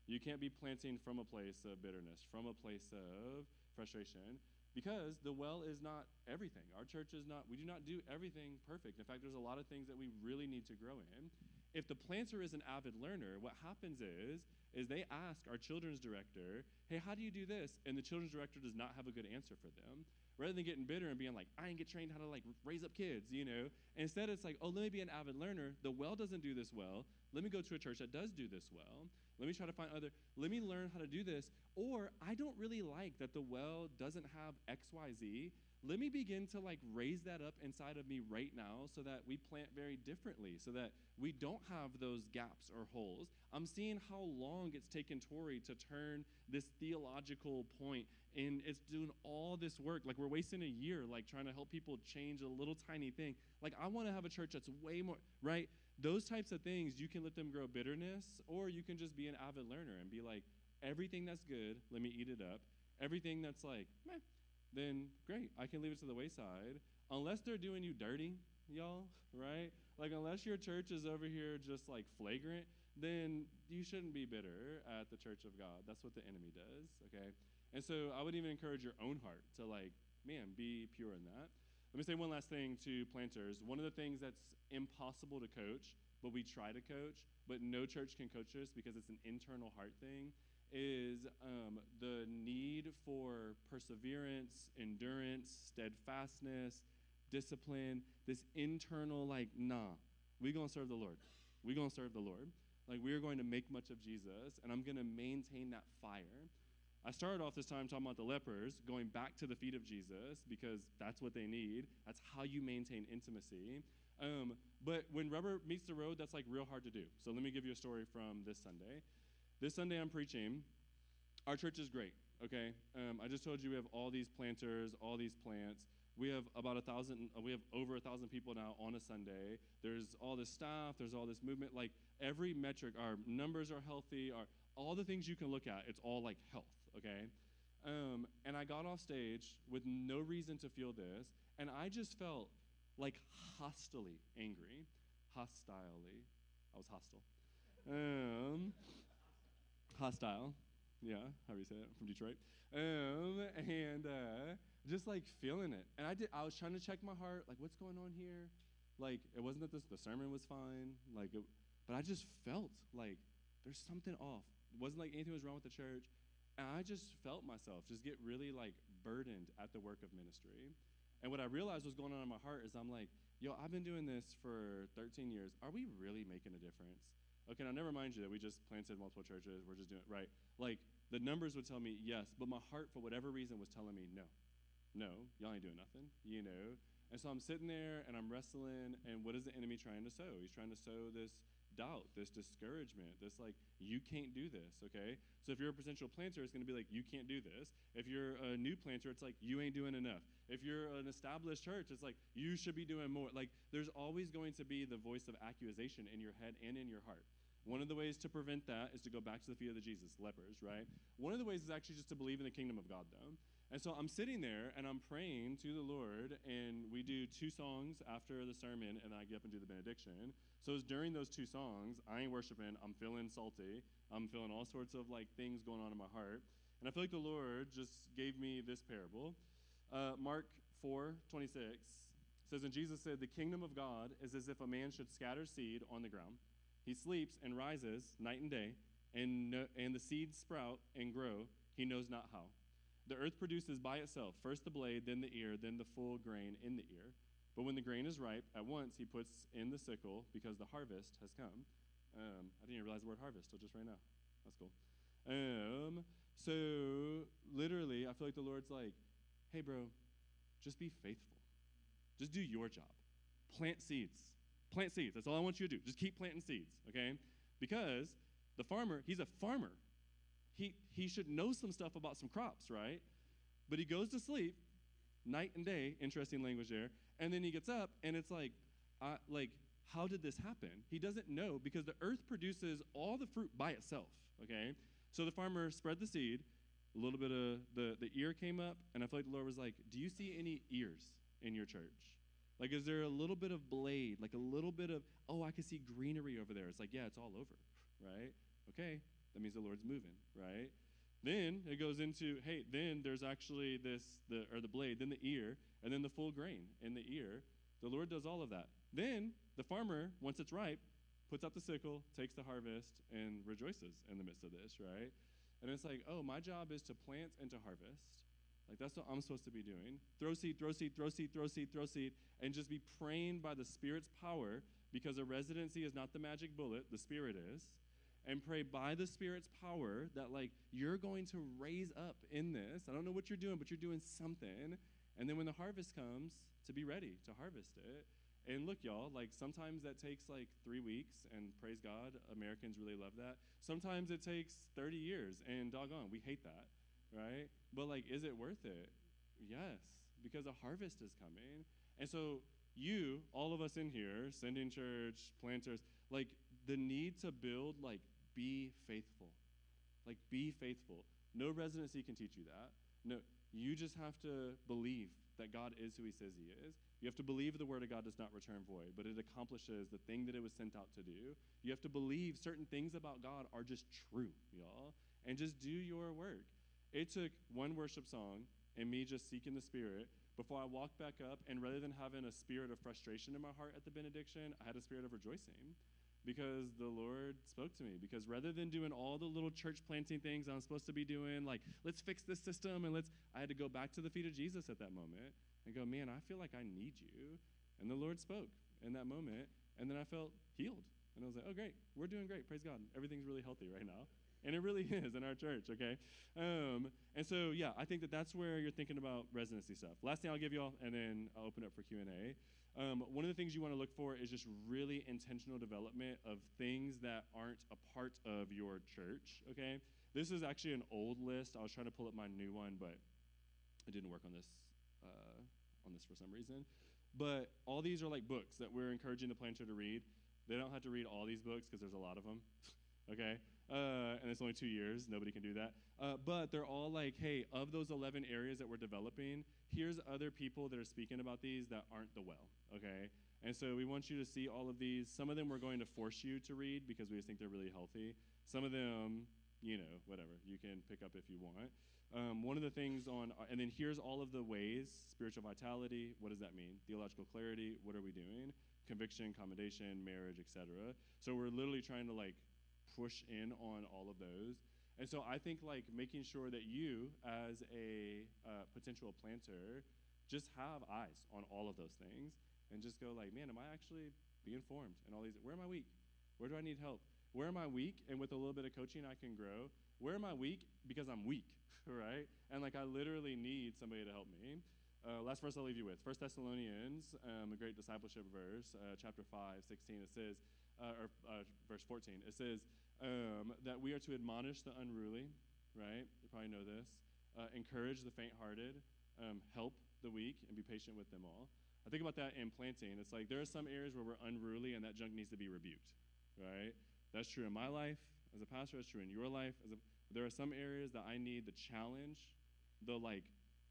You can't be planting from a place of bitterness, from a place of frustration, because the well is not everything. Our church is not, we do not do everything perfect. In fact, there's a lot of things that we really need to grow in. If the planter is an avid learner, what happens is they ask our children's director, hey, how do you do this? And the children's director does not have a good answer for them. Rather than getting bitter and being like, I didn't get trained how to like raise up kids, you know? And instead it's like, oh, let me be an avid learner. The well doesn't do this well. Let me go to a church that does do this well. Let me try to find let me learn how to do this. Or I don't really like that the well doesn't have X, Y, Z. Let me begin to like raise that up inside of me right now so that we plant very differently, so that we don't have those gaps or holes. I'm seeing how long it's taken Tory to turn this theological point, and it's doing all this work. Like we're wasting a year like trying to help people change a little tiny thing. Like I want to have a church that's way more, right? Those types of things, you can let them grow bitterness, or you can just be an avid learner and be like, everything that's good, let me eat it up. Everything that's like, meh, then great, I can leave it to the wayside. Unless they're doing you dirty, y'all, right? Like unless your church is over here just like flagrant, then you shouldn't be bitter at the church of God. That's what the enemy does, okay? And so I would even encourage your own heart to like, man, be pure in that. Let me say one last thing to planters. One of the things that's impossible to coach, but we try to coach, but no church can coach us because it's an internal heart thing, is the need for perseverance, endurance, steadfastness, discipline, this internal like, nah, we're going to serve the Lord. We're going to serve the Lord. Like we are going to make much of Jesus, and I'm going to maintain that fire. I started off this time talking about the lepers, going back to the feet of Jesus because that's what they need. That's how you maintain intimacy. But when rubber meets the road, that's like real hard to do. So let me give you a story from this Sunday. This Sunday I'm preaching. Our church is great, okay? I just told you we have all these planters, all these plants. We have about 1,000, we have over 1,000 people now on a Sunday. There's all this staff, there's all this movement. Like every metric, our numbers are healthy, all the things you can look at, it's all like health, okay? And I got off stage with no reason to feel this, and I just felt like hostilely angry. Hostilely. I was hostile. Hostile. Yeah, however you say it, from Detroit. And just like feeling it. And I was trying to check my heart, like what's going on here? Like it wasn't that the sermon was fine, but I just felt like there's something off. It wasn't like anything was wrong with the church. And I just felt myself just get really like burdened at the work of ministry. And what I realized was going on in my heart is I'm like, yo, I've been doing this for 13 years. Are we really making a difference? Okay, now never mind you that we just planted multiple churches. We're just doing it right. Like the numbers would tell me yes, but my heart for whatever reason was telling me no, y'all ain't doing nothing, you know? And so I'm sitting there and I'm wrestling, and what is the enemy trying to sow? He's trying to sow this doubt, this discouragement, this like, you can't do this, okay? So if you're a potential planter, it's gonna be like, you can't do this. If you're a new planter, it's like, you ain't doing enough. If you're an established church, it's like, you should be doing more. Like, there's always going to be the voice of accusation in your head and in your heart. One of the ways to prevent that is to go back to the feet of the Jesus, lepers, right? One of the ways is actually just to believe in the kingdom of God, though. And so I'm sitting there, and I'm praying to the Lord, and we do 2 songs after the sermon, and then I get up and do the benediction. So it's during those 2 songs, I ain't worshiping, I'm feeling salty, I'm feeling all sorts of, like, things going on in my heart. And I feel like the Lord just gave me this parable. Mark 4:26 says, and Jesus said, the kingdom of God is as if a man should scatter seed on the ground. He sleeps and rises night and day, and the seeds sprout and grow. He knows not how. The earth produces by itself first the blade, then the ear, then the full grain in the ear. But when the grain is ripe, at once he puts in the sickle because the harvest has come. I didn't even realize the word harvest till just right now. That's cool. So literally, I feel like the Lord's like, hey, bro, just be faithful. Just do your job. Plant seeds. Plant seeds. That's all I want you to do. Just keep planting seeds, okay? Because the farmer, he's a farmer. He should know some stuff about some crops, right? But he goes to sleep night and day, interesting language there, and then he gets up, and it's like, how did this happen? He doesn't know because the earth produces all the fruit by itself, okay? So the farmer spread the seed, a little bit of the ear came up, and I feel like the Lord was like, do you see any ears in your church? Like, is there a little bit of blade, like a little bit of, oh, I can see greenery over there. It's like, yeah, it's all over, right? Okay, that means the Lord's moving, right? Then it goes into, hey, then there's actually the blade, then the ear, and then the full grain in the ear. The Lord does all of that. Then the farmer, once it's ripe, puts out the sickle, takes the harvest, and rejoices in the midst of this, right? And it's like, oh, my job is to plant and to harvest. Like, that's what I'm supposed to be doing. Throw seed, throw seed, throw seed, throw seed, throw seed, and just be praying by the Spirit's power, because a residency is not the magic bullet, the Spirit is. And pray by the Spirit's power that, like, you're going to raise up in this. I don't know what you're doing, but you're doing something. And then when the harvest comes, to be ready to harvest it. And look, y'all, like, sometimes that takes, like, 3 weeks, and praise God, Americans really love that. Sometimes it takes 30 years, and doggone, we hate that, right? But, like, is it worth it? Yes, because a harvest is coming. And so you, all of us in here, sending church, planters, like, the need to build, like, be faithful. Like, be faithful. No residency can teach you that. No, you just have to believe that God is who he says he is. You have to believe the word of God does not return void, but it accomplishes the thing that it was sent out to do. You have to believe certain things about God are just true, y'all, and just do your work. It took one worship song and me just seeking the Spirit before I walked back up, and rather than having a spirit of frustration in my heart at the benediction, I had a spirit of rejoicing. Because the Lord spoke to me. Because rather than doing all the little church planting things I'm supposed to be doing, like, let's fix this system, and I had to go back to the feet of Jesus at that moment and go, man, I feel like I need you. And the Lord spoke in that moment, and then I felt healed. And I was like, oh, great, we're doing great, praise God. Everything's really healthy right now. And it really is in our church, okay? And so, yeah, I think that's where you're thinking about residency stuff. Last thing I'll give y'all, and then I'll open up for Q&A. One of the things you want to look for is just really intentional development of things that aren't a part of your church, okay? This is actually an old list. I was trying to pull up my new one, but it didn't work on this for some reason. But all these are like books that we're encouraging the planter to read. They don't have to read all these books because there's a lot of them, okay? And it's only 2 years. Nobody can do that. But they're all like, hey, of those 11 areas that we're developing, here's other people that are speaking about these that aren't the well, okay? And so we want you to see all of these. Some of them we're going to force you to read because we just think they're really healthy. Some of them, you know, whatever. You can pick up if you want. One of the things and then here's all of the ways: spiritual vitality, what does that mean? Theological clarity, what are we doing? Conviction, commendation, marriage, etc. So we're literally trying to, like, push in on all of those. And so I think, like, making sure that you, as a potential planter, just have eyes on all of those things and just go, like, man, am I actually being formed in all these? Where am I weak? Where do I need help? Where am I weak? And with a little bit of coaching, I can grow. Where am I weak? Because I'm weak, right? And, like, I literally need somebody to help me. Last verse I'll leave you with, 1 Thessalonians, a great discipleship verse, chapter 5, 16, it says, verse 14, it says that we are to admonish the unruly, right? You probably know this. Encourage the faint-hearted, help the weak, and be patient with them all. I think about that in planting. It's like there are some areas where we're unruly, and that junk needs to be rebuked, right? That's true in my life as a pastor. That's true in your life. There are some areas that I need the challenge,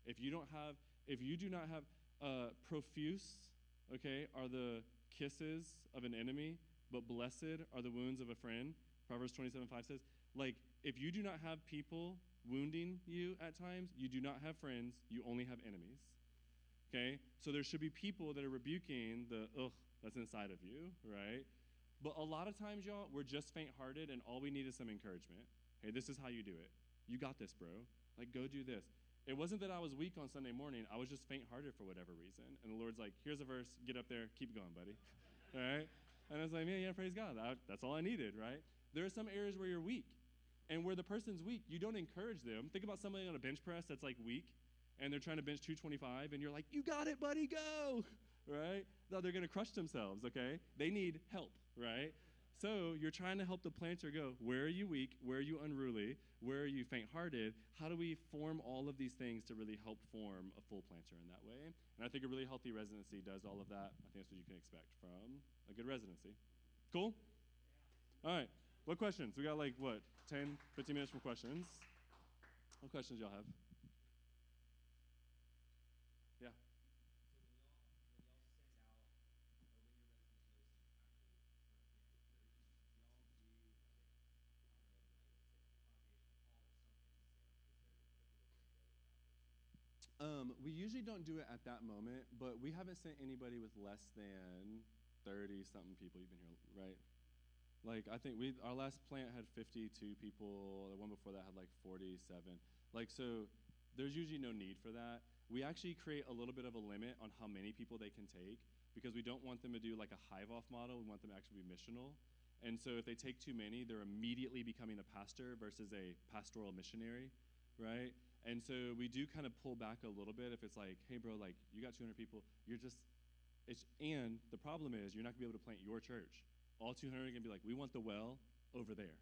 if you do not have profuse, okay, are the kisses of an enemy, but blessed are the wounds of a friend. Proverbs 27:5 says, like, if you do not have people wounding you at times, you do not have friends, you only have enemies, okay? So there should be people that are rebuking the that's inside of you, right? But a lot of times, y'all, we're just faint-hearted, and all we need is some encouragement. Hey, this is how you do it. You got this, bro. Like, go do this. It wasn't that I was weak on Sunday morning. I was just faint-hearted for whatever reason. And the Lord's like, here's a verse. Get up there. Keep going, buddy. All right? And I was like, man, yeah, praise God. That's all I needed, right? There are some areas where you're weak. And where the person's weak, you don't encourage them. Think about somebody on a bench press that's like weak, and they're trying to bench 225, and you're like, you got it, buddy, go, right? No, they're going to crush themselves, okay? They need help, right? So you're trying to help the planter go, where are you weak? Where are you unruly? Where are you faint-hearted? How do we form all of these things to really help form a full planter in that way? And I think a really healthy residency does all of that. I think that's what you can expect from a good residency. Cool? All right. What questions? We got 10, 15 minutes for questions. What questions y'all have? Yeah. We usually don't do it at that moment, but we haven't sent anybody with less than 30-something people. You've been here, right? I think our last plant had 52 people. The one before that had 47. So there's usually no need for that. We actually create a little bit of a limit on how many people they can take because we don't want them to do a hive-off model. We want them to actually be missional. And so if they take too many, they're immediately becoming a pastor versus a pastoral missionary, right? And so we do kind of pull back a little bit if it's hey, bro, you got 200 people. And the problem is you're not going to be able to plant your church. All 200 are going to be we want the well over there.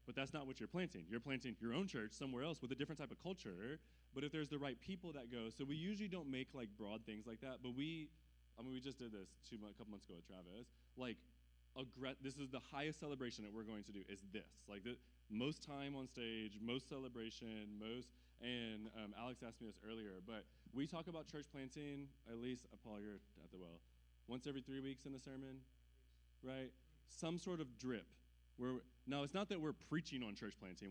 But that's not what you're planting. You're planting your own church somewhere else with a different type of culture. But if there's the right people that go, so we usually don't make broad things like that. But we just did this a couple months ago with Travis. This is the highest celebration that we're going to do is this. Most time on stage, most celebration, and Alex asked me this earlier, but we talk about church planting, at least, Paul, you're at the well, once every 3 weeks in a sermon, right? Some sort of drip. Now, it's not that we're preaching on church planting,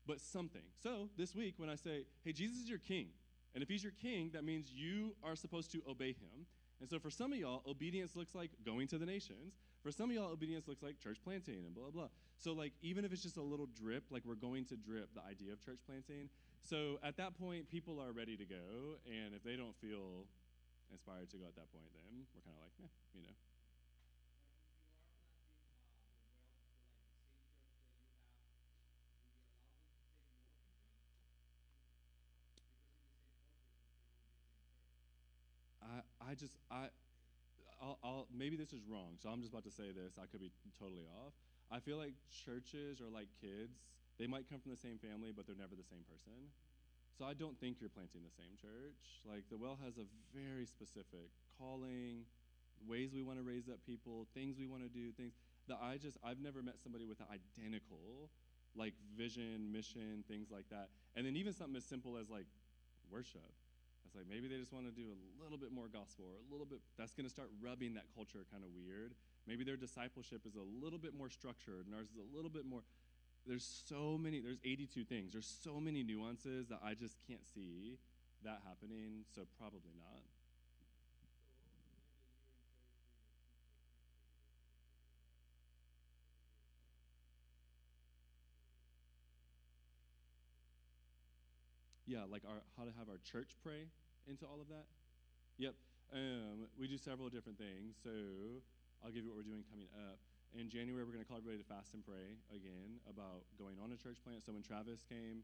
but something. So this week when I say, hey, Jesus is your king, and if he's your king, that means you are supposed to obey him. And so for some of y'all, obedience looks like going to the nations. For some of y'all, obedience looks like church planting and blah, blah. So even if it's just a little drip, we're going to drip the idea of church planting. So at that point, people are ready to go. And if they don't feel inspired to go at that point, then we're kind of meh. Maybe this is wrong, so I'm just about to say this. I could be totally off. I feel like churches are like kids. They might come from the same family, but they're never the same person. So I don't think you're planting the same church. The well has a very specific calling, ways we want to raise up people, things we want to do, things that I've never met somebody with an identical vision, mission, things like that. And then even something as simple as worship. It's maybe they just want to do a little bit more gospel or a little bit, that's going to start rubbing that culture kind of weird. Maybe their discipleship is a little bit more structured and ours is a little bit more, there's 82 things. There's so many nuances that I just can't see that happening, so probably not. Yeah, how to have our church pray into all of that. Yep. We do several different things. So I'll give you what we're doing coming up. In January, we're going to call everybody to fast and pray again about going on a church plant. So when Travis came,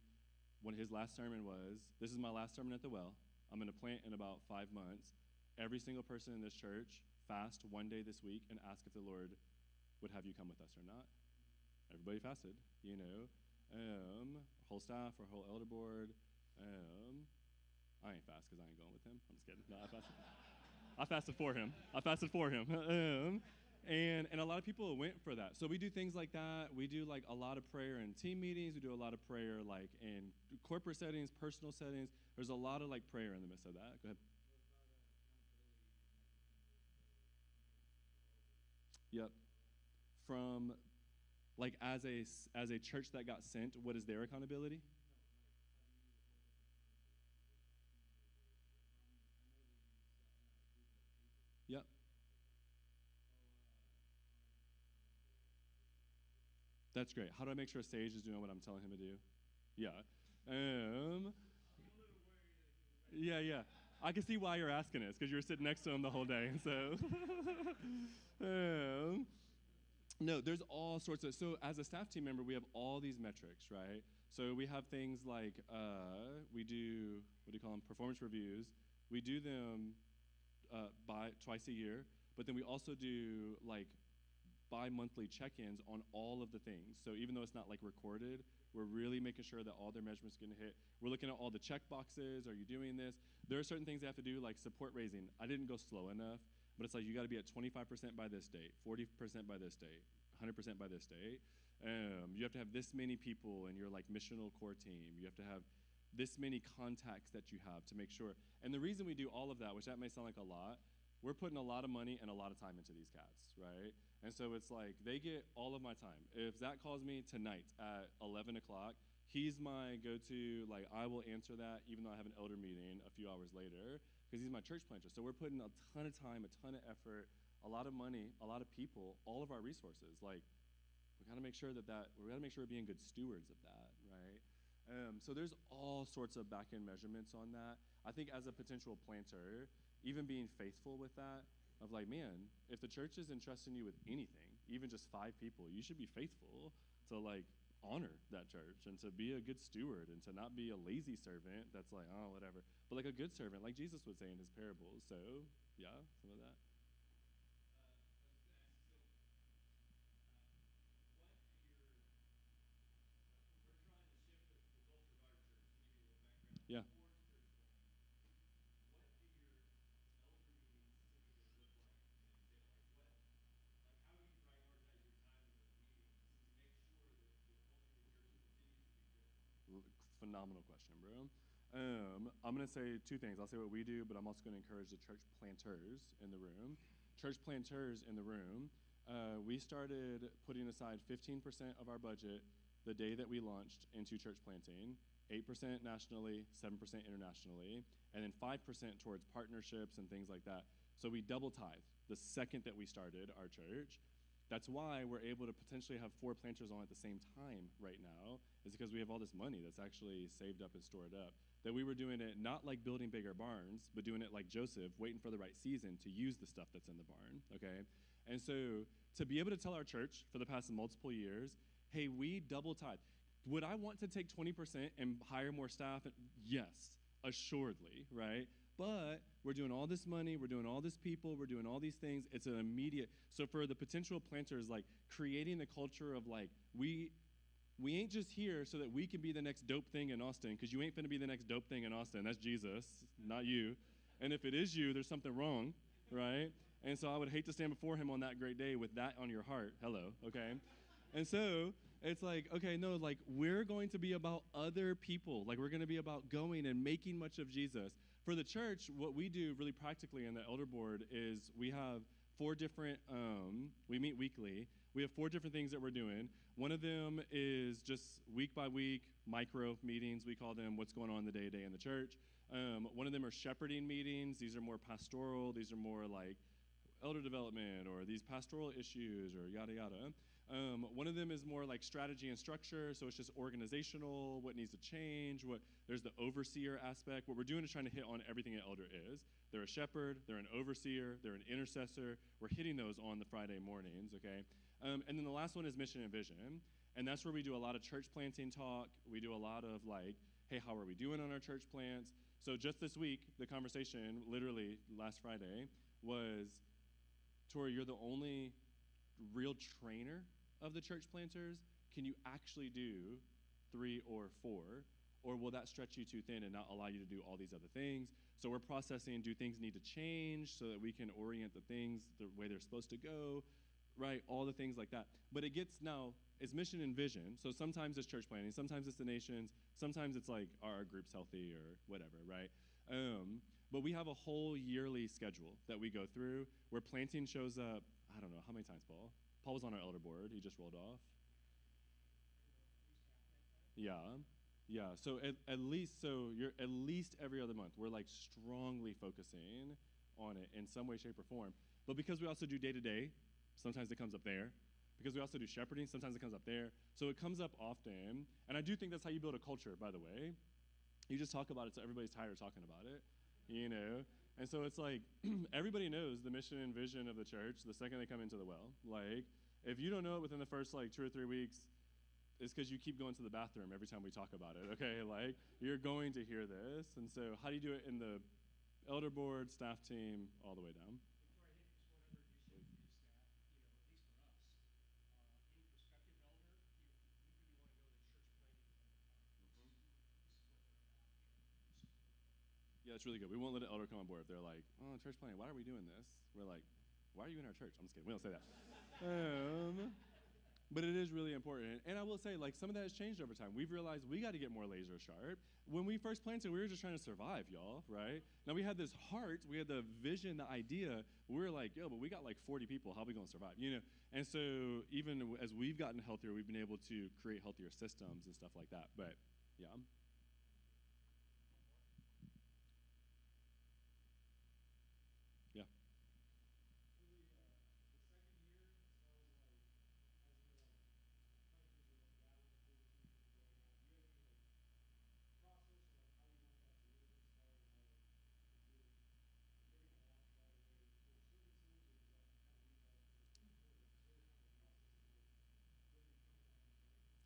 his last sermon was, this is my last sermon at the well. I'm going to plant in about 5 months. Every single person in this church fast one day this week and ask if the Lord would have you come with us or not. Everybody fasted, whole staff, our whole elder board. I ain't fast because I ain't going with him. I'm just kidding. No, I fasted for him. And a lot of people went for that. So we do things like that. We do a lot of prayer in team meetings. We do a lot of prayer in corporate settings, personal settings. There's a lot of prayer in the midst of that. Go ahead. Yep. From as a church that got sent, what is their accountability? Yep. That's great. How do I make sure Sage is doing what I'm telling him to do? Yeah. Yeah, yeah. I can see why you're asking this because you were sitting next to him the whole day. So, um, no, there's all sorts of. So, as a staff team member, we have all these metrics, right? So, we have things like we do, what do you call them? Performance reviews. We do them by twice a year, but then we also do like bi-monthly check-ins on all of the things. So even though it's not like recorded, we're really making sure that all their measurements are going to hit. We're looking at all the check boxes. Are you doing this? There are certain things they have to do, like support raising. I didn't go slow enough, but it's like you got to be at 25% by this date, 40% by this date, 100% by this date. You have to have this many people in your like missional core team. You have to have this many contacts that you have to make sure. And the reason we do all of that, which that may sound like a lot, we're putting a lot of money and a lot of time into these cats, right? And so it's like they get all of my time. If Zach calls me tonight at 11 o'clock, he's my go-to, like I will answer that even though I have an elder meeting a few hours later because he's my church planter. So we're putting a ton of time, a ton of effort, a lot of money, a lot of people, all of our resources. Like we gotta make sure we gotta make sure we're being good stewards of that, right? So there's all sorts of back-end measurements on that. I think as a potential planter, even being faithful with that, of like, man, if the church is entrusting you with anything, even just 5 people, you should be faithful to like honor that church and to be a good steward and to not be a lazy servant that's like, oh, whatever, but like a good servant, like Jesus would say in his parables. So yeah, some of that. Yeah. Phenomenal question, bro. I'm going to say 2 things. I'll say what we do, but I'm also going to encourage the church planters in the room. Church planters in the room, we started putting aside 15% of our budget the day that we launched into church planting, 8% nationally, 7% internationally, and then 5% towards partnerships and things like that. So we double tithe the second that we started our church. That's why we're able to potentially have 4 planters on at the same time right now, is because we have all this money that's actually saved up and stored up. That we were doing it not like building bigger barns, but doing it like Joseph, waiting for the right season to use the stuff that's in the barn, okay? And so to be able to tell our church for the past multiple years, hey, we double tithe. Would I want to take 20% and hire more staff? Yes, assuredly, right? But we're doing all this money, we're doing all this people, we're doing all these things. It's an immediate. So for the potential planters, like creating the culture of like, we ain't just here so that we can be the next dope thing in Austin, because you ain't finna be the next dope thing in Austin. That's Jesus, not you. And if it is you, there's something wrong, right? And so I would hate to stand before him on that great day with that on your heart. Hello, okay? And so it's like, okay, no, like we're going to be about other people. Like we're going to be about going and making much of Jesus. For the church, what we do really practically in the elder board is we have 4 different, we meet weekly. We have 4 different things that we're doing. One of them is just week by week micro meetings. We call them what's going on the day-to-day in the church. One of them are shepherding meetings. These are more pastoral. These are more like elder development or these pastoral issues or yada, yada. One of them is more like strategy and structure, so it's just organizational, what needs to change, there's the overseer aspect. What we're doing is trying to hit on everything an elder is. They're a shepherd, they're an overseer, they're an intercessor. We're hitting those on the Friday mornings, okay? And then the last one is mission and vision, and that's where we do a lot of church planting talk. We do a lot of like, hey, how are we doing on our church plants? So just this week, the conversation, literally last Friday, was, Tory, you're the only real trainer of the church planters. Can you actually do 3 or 4? Or will that stretch you too thin and not allow you to do all these other things? So we're processing, do things need to change so that we can orient the things the way they're supposed to go, right? All the things like that. But it gets now, it's mission and vision. So sometimes it's church planting, sometimes it's the nations, sometimes it's like, are our groups healthy or whatever, right? But we have a whole yearly schedule that we go through where planting shows up, I don't know, how many times, Paul? Paul was on our elder board. He just rolled off. Yeah. Yeah. So at least, so you're at least every other month, we're like strongly focusing on it in some way, shape, or form. But because we also do day-to-day, sometimes it comes up there. Because we also do shepherding, sometimes it comes up there. So it comes up often. And I do think that's how you build a culture, by the way. you just talk about it so everybody's tired of talking about it, you know? And so it's like everybody knows the mission and vision of the church the second they come into the well. Like, if you don't know it within the first like 2 or 3 weeks, it's because you keep going to the bathroom every time we talk about it, okay? Like, you're going to hear this. And so how do you do it in the elder board, staff team, all the way down? Victoria, I think it's one other addition is that, at least for us, any prospective elder, we really want to know that church planting is on their heart. This is what they're about. Yeah, it's really good. We won't let an elder come on board if they're like, oh, church planting, why are we doing this? We're like, why are you in our church? I'm just kidding. We don't say that. But it is really important. And I will say, like, some of that has changed over time. We've realized we got to get more laser sharp. When we first planted, we were just trying to survive, y'all, right? Now, we had this heart, we had the vision, the idea. We were like, yo, but we got like 40 people. How are we going to survive, you know? And so even as we've gotten healthier, we've been able to create healthier systems and stuff like that. But, yeah.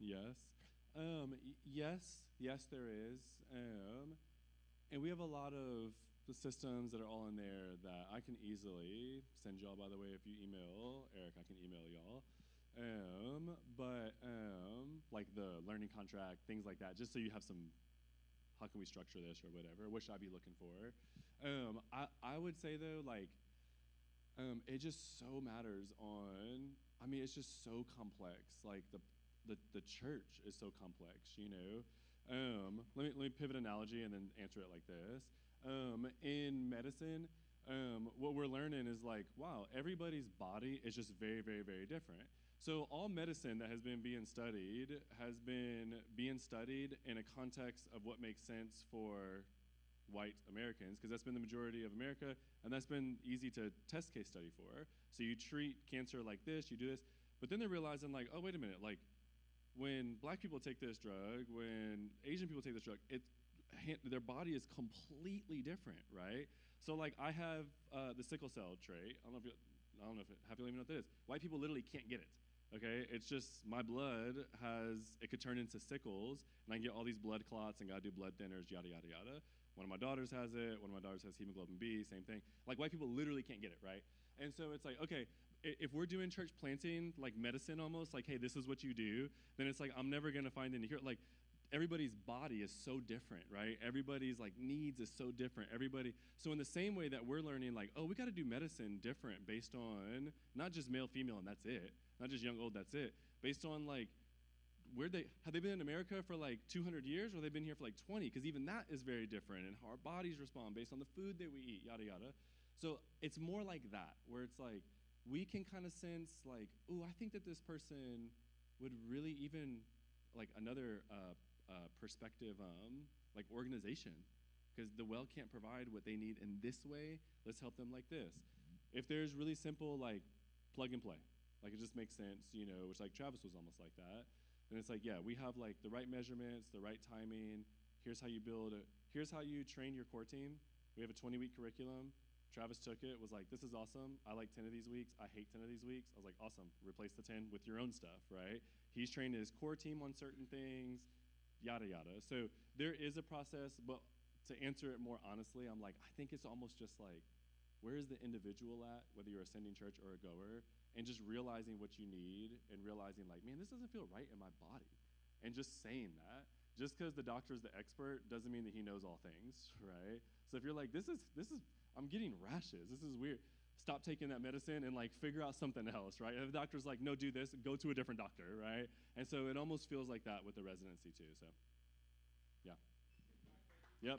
Yeah. Yes. Yes, there is. And we have a lot of the systems that are all in there that I can easily send y'all, by the way, if you email Eric, I can email y'all. Like the learning contract, things like that, just so you have some, how can we structure this or whatever, what should I be looking for? I would say, though, like, it just so matters on, I mean, it's just so complex. Like, the church is so complex, you know? Let me pivot analogy and then answer it like this. In medicine, what we're learning is like, wow, everybody's body is just very, very, very different. So all medicine that has been being studied in a context of what makes sense for white Americans, because that's been the majority of America, and that's been easy to test case study for. So you treat cancer like this, you do this, but then they're realizing like, oh, wait a minute, like when black people take this drug, when Asian people take this drug, their body is completely different, right? So like I have the sickle cell trait. I don't know if half of you even know what that is. White people literally can't get it. Okay, it's just my blood it could turn into sickles, and I can get all these blood clots and gotta do blood thinners, yada yada yada. One of my daughters has it. One of my daughters has hemoglobin B. Same thing. Like white people literally can't get it, right? And so it's like, okay, if we're doing church planting, like medicine almost, like, hey, this is what you do, then it's like I'm never gonna find any cure. Like everybody's body is so different, right? Everybody's like needs is so different. So in the same way that we're learning, like, oh, we got to do medicine different based on not just male, female, and that's it, not just young, old, that's it, based on like have they been in America for like 200 years, or they've been here for like 20? Because even that is very different, and how our bodies respond based on the food that we eat, yada yada. So it's more like that, where it's like we can kind of sense like, oh, I think that this person would really even like another perspective, like organization, because the well can't provide what they need in this way. Let's help them like this. If there's really simple like plug and play, like it just makes sense, you know, which like Travis was almost like that. And it's like, yeah, we have like the right measurements, the right timing. Here's how you build it. Here's how you train your core team. We have a 20-week curriculum. Travis took it, was like, this is awesome. I like 10 of these weeks. I hate 10 of these weeks. I was like, awesome. Replace the 10 with your own stuff, right? He's trained his core team on certain things, yada, yada. So there is a process, but to answer it more honestly, I'm like, I think it's almost just like, where is the individual at, whether you're a sending church or a goer, and just realizing what you need and realizing like, man, this doesn't feel right in my body. And just saying that, just because the doctor's the expert doesn't mean that he knows all things, right? So if you're like, this is, I'm getting rashes, this is weird, stop taking that medicine and like figure out something else, right? If the doctor's like, no, do this, go to a different doctor, right? And so it almost feels like that with the residency too, so yeah. Yep.